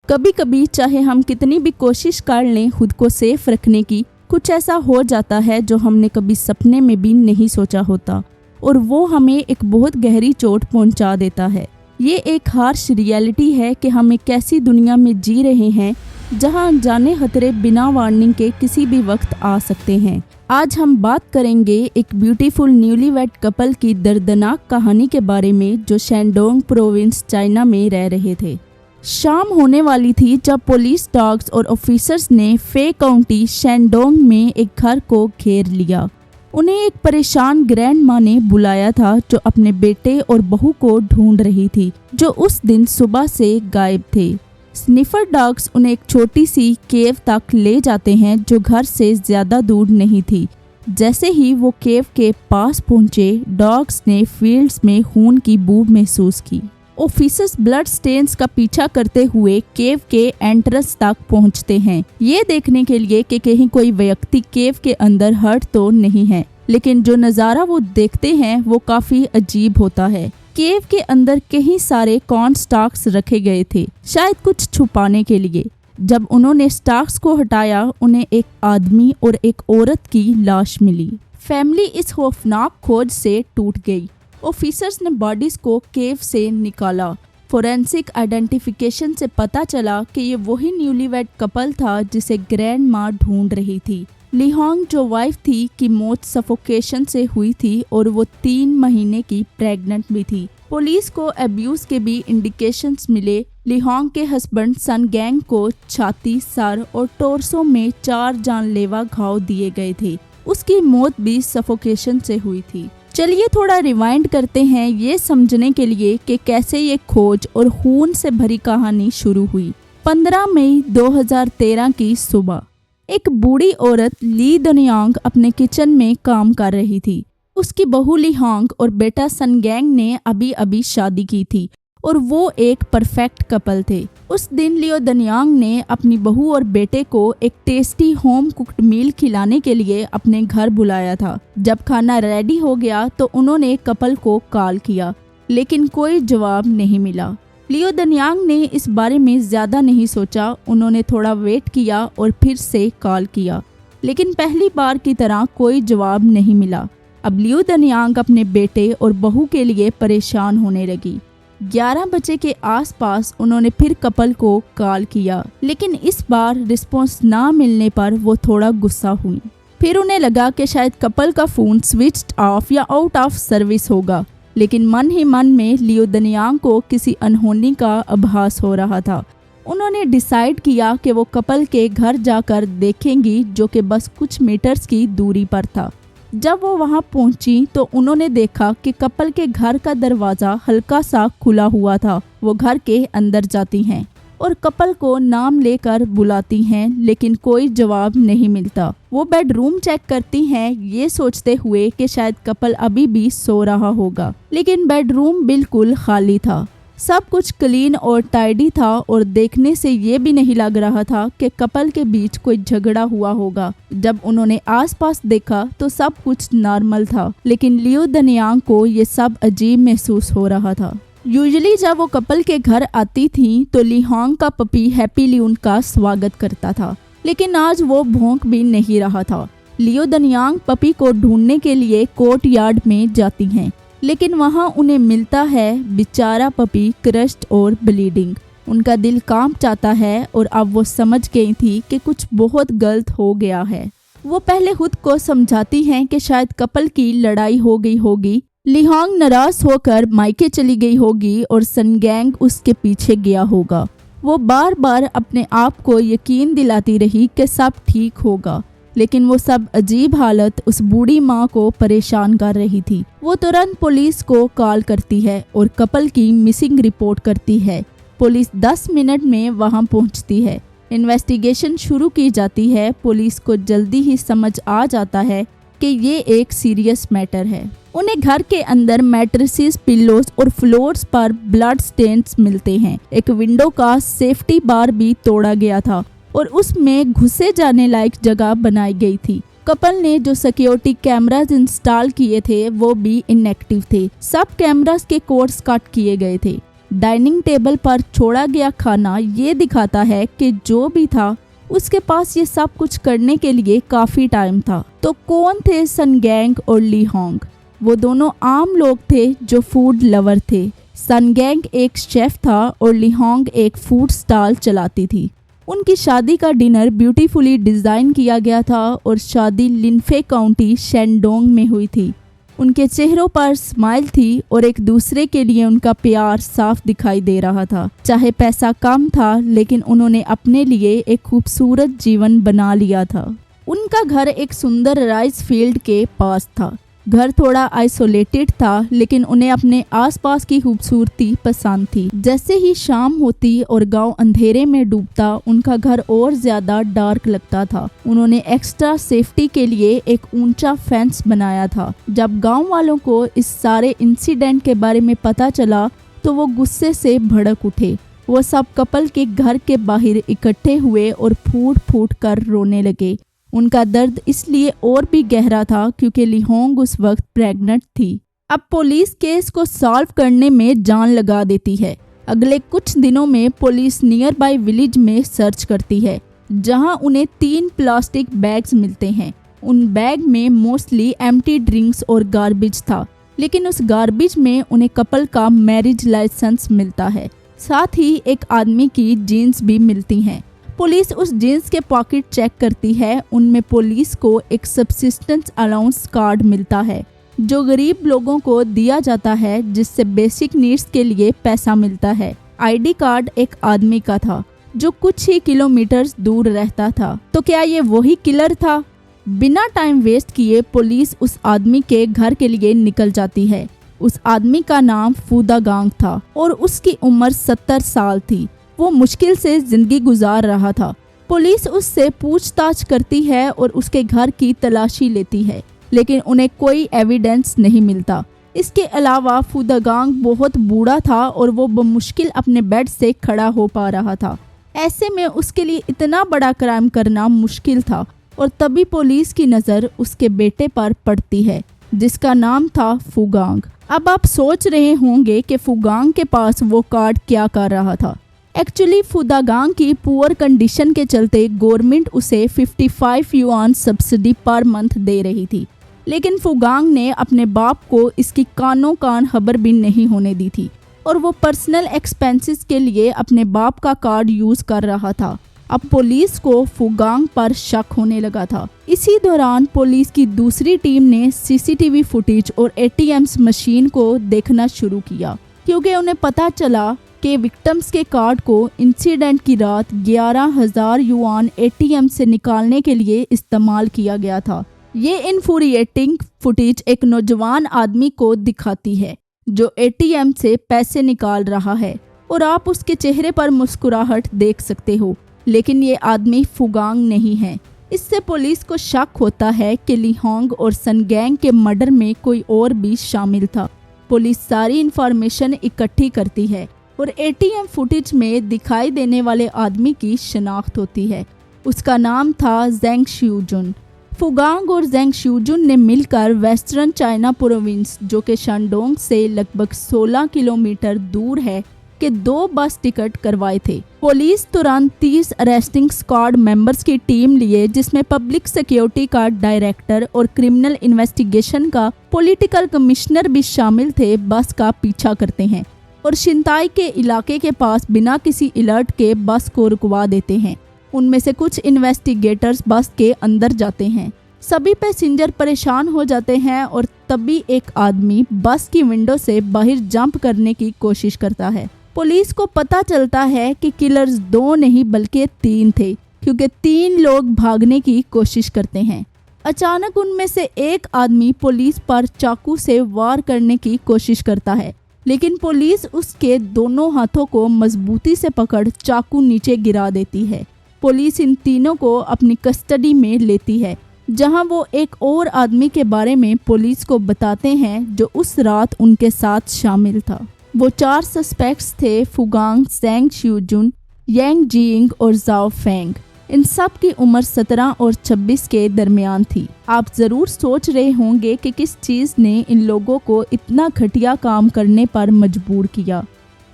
कभी कभी चाहे हम कितनी भी कोशिश कर लें खुद को सेफ रखने की, कुछ ऐसा हो जाता है जो हमने कभी सपने में भी नहीं सोचा होता और वो हमें एक बहुत गहरी चोट पहुंचा देता है। ये एक हार्श रियलिटी है कि हम एक ऐसी दुनिया में जी रहे हैं जहां अनजाने खतरे बिना वार्निंग के किसी भी वक्त आ सकते हैं। आज हम बात करेंगे एक ब्यूटीफुल न्यूलीवेड कपल की दर्दनाक कहानी के बारे में जो शेंडोंग प्रोविंस चाइना में रह रहे थे। शाम होने वाली थी जब पुलिस डॉग्स और ऑफिसर्स ने फे काउंटी शेंडोंग में एक घर को घेर लिया। उन्हें एक परेशान ग्रैंड माँ ने बुलाया था जो अपने बेटे और बहू को ढूंढ रही थी जो उस दिन सुबह से गायब थे। स्निफर डॉग्स उन्हें एक छोटी सी केव तक ले जाते हैं जो घर से ज्यादा दूर नहीं थी। जैसे ही वो केव के पास पहुंचे, डॉग्स ने फील्ड्स में खून की बू महसूस की। ऑफिसर्स ब्लड स्टेन्स का पीछा करते हुए केव के एंट्रेंस तक पहुंचते हैं, ये देखने के लिए कि कहीं कोई व्यक्ति केव के अंदर हर्ट तो नहीं है। लेकिन जो नज़ारा वो देखते हैं वो काफी अजीब होता है। केव के अंदर कई सारे कॉर्न स्टॉक्स रखे गए थे, शायद कुछ छुपाने के लिए। जब उन्होंने स्टॉक्स को हटाया, उन्हें एक आदमी और एक औरत की लाश मिली। फैमिली इस खौफनाक खोज से टूट गई। ऑफिसर्स ने बॉडीज को केव से निकाला। फोरेंसिक आइडेंटिफिकेशन से पता चला कि ये वही न्यूलीवेड कपल था जिसे ग्रैंड माँ ढूंढ रही थी। लिहोंग जो वाइफ थी की मौत सफोकेशन से हुई थी और वो 3 महीने की प्रेग्नेंट भी थी। पुलिस को अब्यूज के भी इंडिकेशंस मिले। लिहोंग के हस्बैंड सन गैंग को छाती, सर और टोर्सो में 4 जानलेवा घाव दिए गए थे। उसकी मौत भी सफोकेशन से हुई थी। चलिए थोड़ा रिवाइंड करते हैं ये समझने के लिए कि कैसे ये खोज और खून से भरी कहानी शुरू हुई। 15 मई 2013 की सुबह एक बूढ़ी औरत ली दनियांग अपने किचन में काम कर रही थी। उसकी बहू लिहोंग और बेटा सनगैंग ने अभी अभी शादी की थी और वो एक परफेक्ट कपल थे। उस दिन लियो दनियांग ने अपनी बहू और बेटे को एक टेस्टी होम कुक्ड मील खिलाने के लिए अपने घर बुलाया था। जब खाना रेडी हो गया तो उन्होंने कपल को कॉल किया, लेकिन कोई जवाब नहीं मिला। लियो दनियांग ने इस बारे में ज्यादा नहीं सोचा। उन्होंने थोड़ा वेट किया और फिर से कॉल किया, लेकिन पहली बार की तरह कोई जवाब नहीं मिला। अब लियो दनियांग अपने बेटे और बहू के लिए परेशान होने लगी। 11 बजे के आसपास उन्होंने फिर कपल को कॉल किया, लेकिन इस बार रिस्पॉन्स ना मिलने पर वो थोड़ा गुस्सा हुई। फिर उन्हें लगा कि शायद कपल का फ़ोन स्विच्ड ऑफ या आउट ऑफ सर्विस होगा, लेकिन मन ही मन में लियो दनियांग को किसी अनहोनी का आभास हो रहा था। उन्होंने डिसाइड किया कि वो कपल के घर जाकर देखेंगी, जो कि बस कुछ मीटर्स की दूरी पर था। जब वो वहां पहुंची तो उन्होंने देखा कि कपल के घर का दरवाज़ा हल्का सा खुला हुआ था। वो घर के अंदर जाती हैं और कपल को नाम लेकर बुलाती हैं, लेकिन कोई जवाब नहीं मिलता। वो बेडरूम चेक करती हैं, ये सोचते हुए कि शायद कपल अभी भी सो रहा होगा, लेकिन बेडरूम बिल्कुल खाली था। सब कुछ क्लीन और टाइडी था और देखने से ये भी नहीं लग रहा था कि कपल के बीच कोई झगड़ा हुआ होगा। जब उन्होंने आसपास देखा तो सब कुछ नॉर्मल था, लेकिन लियो दनियांग को ये सब अजीब महसूस हो रहा था। यूजुअली जब वो कपल के घर आती थी तो लिहोंग का पपी हैप्पीली उनका स्वागत करता था, लेकिन आज वो भौंक भी नहीं रहा था। लियो दनियांग पपी को ढूंढने के लिए कोर्ट यार्ड में जाती हैं, लेकिन वहां उन्हें मिलता है बेचारा पपी क्रश्ड और ब्लीडिंग। उनका दिल कांप जाता है और अब वो समझ गई थी कि कुछ बहुत गलत हो गया है। वो पहले खुद को समझाती हैं कि शायद कपल की लड़ाई हो गई होगी। लिहोंग नाराज होकर मायके चली गई होगी और सनगैंग उसके पीछे गया होगा। वो बार बार अपने आप को यकीन दिलाती रही कि सब ठीक होगा, लेकिन वो सब अजीब हालत उस बूढ़ी माँ को परेशान कर रही थी। वो तुरंत पुलिस को कॉल करती है और कपल की मिसिंग रिपोर्ट करती है। पुलिस 10 मिनट में वहां पहुंचती है। इन्वेस्टिगेशन शुरू की जाती है। पुलिस को जल्दी ही समझ आ जाता है कि ये एक सीरियस मैटर है। उन्हें घर के अंदर मैट्रेसेस, पिल्लोज और फ्लोर्स पर ब्लड स्टेन्स मिलते हैं। एक विंडो का सेफ्टी बार भी तोड़ा गया था और उसमें घुसे जाने लायक जगह बनाई गई थी। कपल ने जो सिक्योरिटी कैमरास इंस्टॉल किए थे वो भी इनएक्टिव थे। सब कैमरास के कोड्स कट किए गए थे। डाइनिंग टेबल पर छोड़ा गया खाना ये दिखाता है कि जो भी था उसके पास ये सब कुछ करने के लिए काफी टाइम था। तो कौन थे सन गैंग और ली होंग? वो दोनों आम लोग थे जो फूड लवर थे। सन गैंग एक शेफ था और ली होंग एक फूड स्टॉल चलाती थी। उनकी शादी का डिनर ब्यूटीफुली डिज़ाइन किया गया था और शादी लिनफे काउंटी शेंडोंग में हुई थी। उनके चेहरों पर स्माइल थी और एक दूसरे के लिए उनका प्यार साफ दिखाई दे रहा था। चाहे पैसा कम था, लेकिन उन्होंने अपने लिए एक खूबसूरत जीवन बना लिया था। उनका घर एक सुंदर राइस फील्ड के पास था। घर थोड़ा आइसोलेटेड था, लेकिन उन्हें अपने आसपास की खूबसूरती पसंद थी। जैसे ही शाम होती और गांव अंधेरे में डूबता, उनका घर और ज्यादा डार्क लगता था। उन्होंने एक्स्ट्रा सेफ्टी के लिए एक ऊंचा फेंस बनाया था। जब गांव वालों को इस सारे इंसिडेंट के बारे में पता चला तो वो गुस्से से भड़क उठे। वो सब कपल के घर के बाहर इकट्ठे हुए और फूट फूट कर रोने लगे। उनका दर्द इसलिए और भी गहरा था क्योंकि ली होंग उस वक्त प्रेग्नेंट थी। अब पुलिस केस को सॉल्व करने में जान लगा देती है। अगले कुछ दिनों में पुलिस नियर बाय विलेज में सर्च करती है, जहां उन्हें 3 प्लास्टिक बैग्स मिलते हैं। उन बैग में मोस्टली एम्प्टी ड्रिंक्स और गार्बेज था, लेकिन उस गार्बेज में उन्हें कपल का मैरिज लाइसेंस मिलता है। साथ ही एक आदमी की जीन्स भी मिलती हैं। पुलिस उस जीन्स के पॉकेट चेक करती है। उनमें पुलिस को एक सब्सिस्टेंस अलाउंस कार्ड मिलता है, जो गरीब लोगों को दिया जाता है, जिससे बेसिक नीड्स के लिए पैसा मिलता है। आईडी कार्ड एक आदमी का था जो कुछ ही किलोमीटर्स दूर रहता था। तो क्या ये वही किलर था? बिना टाइम वेस्ट किए पुलिस उस आदमी के घर के लिए निकल जाती है। उस आदमी का नाम फूदा गांग था और उसकी उम्र 70 साल थी। वो मुश्किल से जिंदगी गुजार रहा था। पुलिस उससे पूछताछ करती है और उसके घर की तलाशी लेती है, लेकिन उन्हें कोई एविडेंस नहीं मिलता। इसके अलावा फूदागांग बहुत बूढ़ा था और वो बमुश्किल अपने बेड से खड़ा हो पा रहा था। ऐसे में उसके लिए इतना बड़ा क्राइम करना मुश्किल था। और तभी पुलिस की नज़र उसके बेटे पर पड़ती है, जिसका नाम था फूगांग। अब आप सोच रहे होंगे कि फूगांग के पास वो कार्ड क्या कर रहा था। एक्चुअली फूदागांग की पुअर कंडीशन के चलते गवर्नमेंट उसे 55 युआन सब्सिडी पर मंथ दे रही थी, लेकिन फूगांग ने अपने बाप को इसकी कानों कान खबर भी नहीं होने दी थी और वो पर्सनल एक्सपेंसेस के लिए अपने बाप का कार्ड यूज कर रहा था। अब पुलिस को फूगांग पर शक होने लगा था। इसी दौरान पुलिस की दूसरी टीम ने सीसीटीवी फुटेज और एटीएम्स मशीन को देखना शुरू किया, क्योंकि उन्हें पता चला कि विक्टिम्स के कार्ड को इंसिडेंट की रात 11,000 युआन एटीएम से निकालने के लिए इस्तेमाल किया गया था। ये इन्फ्यूरिएटिंग फुटेज एक नौजवान आदमी को दिखाती है जो एटीएम से पैसे निकाल रहा है और आप उसके चेहरे पर मुस्कुराहट देख सकते हो, लेकिन ये आदमी फूगांग नहीं है। इससे पुलिस को शक होता है कि ली होंग और सन गैंग के मर्डर में कोई और भी शामिल था। पुलिस सारी इंफॉर्मेशन इकट्ठी करती है और एटीएम फुटेज में दिखाई देने वाले आदमी की शिनाख्त होती है। उसका नाम था जेंग शियूजुन। फूगांग और जेंग शियूजुन ने मिलकर वेस्टर्न चाइना प्रोविंस, जो कि शेंडोंग से लगभग 16 किलोमीटर दूर है, के 2 बस टिकट करवाए थे। पुलिस तुरंत 30 अरेस्टिंग स्क्वाड मेंबर्स की टीम लिए, जिसमें पब्लिक सिक्योरिटी का डायरेक्टर और क्रिमिनल इन्वेस्टिगेशन का पॉलिटिकल कमिश्नर भी शामिल थे। बस का पीछा करते हैं और शिंताई के इलाके के पास बिना किसी अलर्ट के बस को रुकवा देते हैं। उनमें से कुछ इन्वेस्टिगेटर्स बस के अंदर जाते हैं। सभी पैसेंजर परेशान हो जाते हैं और तभी एक आदमी बस की विंडो से बाहर जंप करने की कोशिश करता है। पुलिस को पता चलता है कि किलर्स 2 नहीं बल्कि 3 थे, क्योंकि 3 लोग भागने की कोशिश करते हैं। अचानक उनमें से एक आदमी पुलिस पर चाकू से वार करने की कोशिश करता है, लेकिन पुलिस उसके दोनों हाथों को मजबूती से पकड़ चाकू नीचे गिरा देती है। पुलिस इन तीनों को अपनी कस्टडी में लेती है, जहां वो एक और आदमी के बारे में पुलिस को बताते हैं जो उस रात उनके साथ शामिल था। वो 4 सस्पेक्ट्स थे, फूगांग, जेंग शियूजुन, यांग जिंग और जाओ फेंग। इन सब की उम्र 17 और 26 के दरमियान थी। आप जरूर सोच रहे होंगे कि किस चीज़ ने इन लोगों को इतना घटिया काम करने पर मजबूर किया।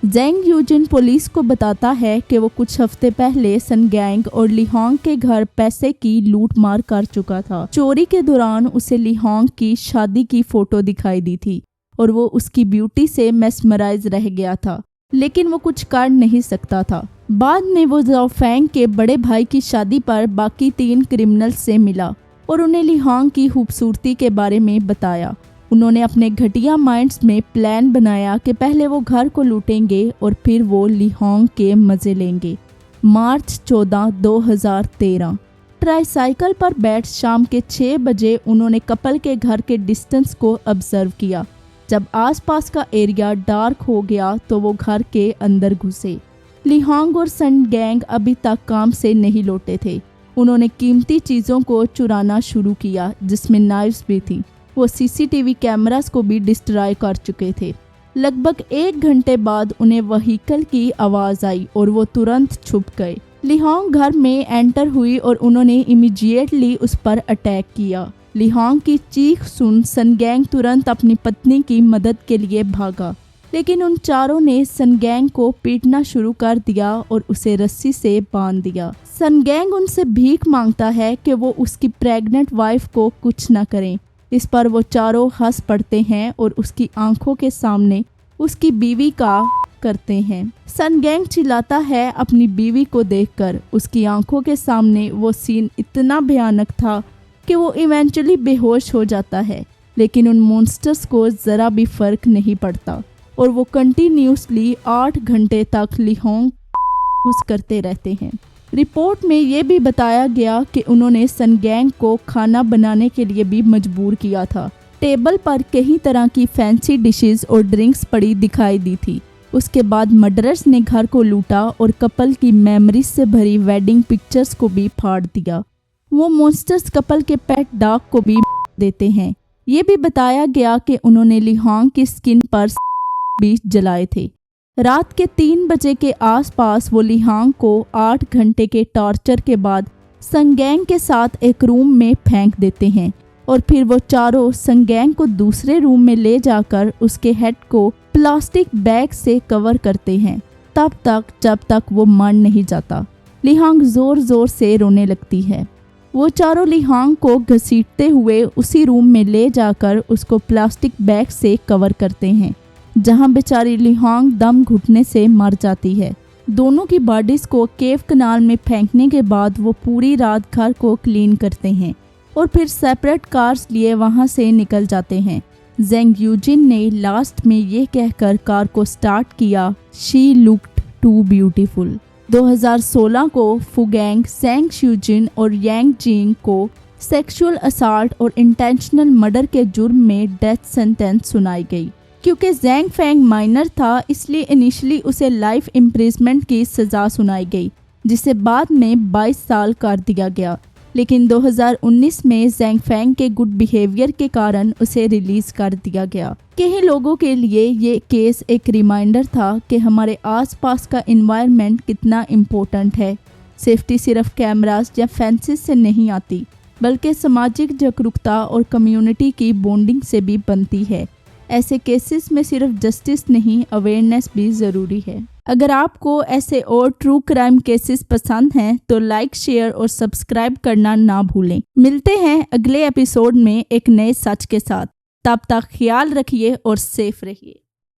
जेंग यूजिन पुलिस को बताता है कि वो कुछ हफ्ते पहले सन गैंग और लिहोंग के घर पैसे की लूट मार कर चुका था। चोरी के दौरान उसे लिहोंग की शादी की फोटो दिखाई दी थी और वो उसकी ब्यूटी से मेस्मराइज रह गया था, लेकिन वो कुछ कर नहीं सकता था। बाद में वो ज़ाओ फेंग के बड़े भाई की शादी पर बाकी 3 क्रिमिनल्स से मिला और उन्हें लिहोंग की खूबसूरती के बारे में बताया। उन्होंने अपने घटिया माइंड्स में प्लान बनाया कि पहले वो घर को लूटेंगे और फिर वो लिहोंग के मज़े लेंगे। मार्च 14, 2013 ट्राईसाइकिल पर बैठ शाम के 6 बजे उन्होंने कपल के घर के डिस्टेंस को ऑब्जर्व किया। जब आसपास का एरिया डार्क हो गया तो वो घर के अंदर घुसे। लिहोंग और सन गैंग अभी तक काम से नहीं लौटे थे। उन्होंने कीमती चीज़ों को चुराना शुरू किया, जिसमें नाइफ्स भी थी। वो सीसीटीवी कैमरास को भी डिस्ट्रॉय कर चुके थे। लगभग 1 घंटे बाद उन्हें व्हीकल की आवाज़ आई और वो तुरंत छुप गए। लिहोंग घर में एंटर हुई और उन्होंने इमीडिएटली उस पर अटैक किया। लिहोंग की चीख सुन सन गैंग तुरंत अपनी पत्नी की मदद के लिए भागा, लेकिन उन चारों ने सन गैंग को पीटना शुरू कर दिया और उसे रस्सी से बांध दिया। सन गैंग उनसे भीख मांगता है कि वो उसकी प्रेग्नेंट वाइफ को कुछ न करें। इस पर वो चारों हंस पड़ते हैं और उसकी आंखों के सामने उसकी बीवी का करते हैं। सन गैंग चिल्लाता है अपनी बीवी को देखकर। उसकी आंखों के सामने वो सीन इतना भयानक था कि वो इवेंचुअली बेहोश हो जाता है, लेकिन उन मॉन्स्टर्स को ज़रा भी फर्क नहीं पड़ता और वो कंटिन्यूसली 8 घंटे तक लिहोंग यूज करते रहते हैं। रिपोर्ट में ये भी बताया गया कि उन्होंने सन गैंग को खाना बनाने के लिए भी मजबूर किया था। टेबल पर कई तरह की फैंसी डिशेस और ड्रिंक्स पड़ी दिखाई दी थी। उसके बाद मर्डरर्स ने घर को लूटा और कपल की मेमोरीज से भरी वेडिंग पिक्चर्स को भी फाड़ दिया। वो मॉन्स्टर्स कपल के पेट डॉग को भी देते हैं। ये भी बताया गया कि उन्होंने लिहोंग की स्किन पर भी जलाए थे। रात के 3 बजे के आसपास वो लिहोंग को 8 घंटे के टॉर्चर के बाद सन गैंग के साथ एक रूम में फेंक देते हैं और फिर वो चारों सन गैंग को दूसरे रूम में ले जाकर उसके हेड को प्लास्टिक बैग से कवर करते हैं, तब तक जब तक वो मर नहीं जाता। लिहोंग जोर जोर से रोने लगती है। वो चारों लिहोंग को घसीटते हुए उसी रूम में ले जाकर उसको प्लास्टिक बैग से कवर करते हैं, जहां बेचारी लिहोंग दम घुटने से मर जाती है। दोनों की बॉडीज को केव कनाल में फेंकने के बाद वो पूरी रात घर को क्लीन करते हैं और फिर सेपरेट कार्स लिए वहां से निकल जाते हैं। जेंग यूजिन ने लास्ट में ये कहकर कार को स्टार्ट किया, शी लुक्ड टू ब्यूटीफुल। 2016 को फुगैंग, सेंग यूजिन और यांग जिंग को सेक्सुअल असॉल्ट और इंटेंशनल मर्डर के जुर्म में डेथ सेंटेंस सुनाई गई। क्योंकि जेंग फेंग माइनर था, इसलिए इनिशियली उसे लाइफ इम्प्रिजमेंट की सज़ा सुनाई गई, जिसे बाद में 22 साल कर दिया गया। लेकिन 2019 में जेंग फेंग के गुड बिहेवियर के कारण उसे रिलीज कर दिया गया। कई लोगों के लिए ये केस एक रिमाइंडर था कि हमारे आसपास का एनवायरनमेंट कितना इम्पोर्टेंट है। सेफ्टी सिर्फ कैमरास या फेंसेस से नहीं आती, बल्कि सामाजिक जागरूकता और कम्युनिटी की बॉन्डिंग से भी बनती है। ऐसे केसेस में सिर्फ जस्टिस नहीं, अवेयरनेस भी ज़रूरी है। अगर आपको ऐसे और ट्रू क्राइम केसेस पसंद हैं तो लाइक, शेयर और सब्सक्राइब करना ना भूलें। मिलते हैं अगले एपिसोड में एक नए सच के साथ। तब तक ख्याल रखिए और सेफ रहिए।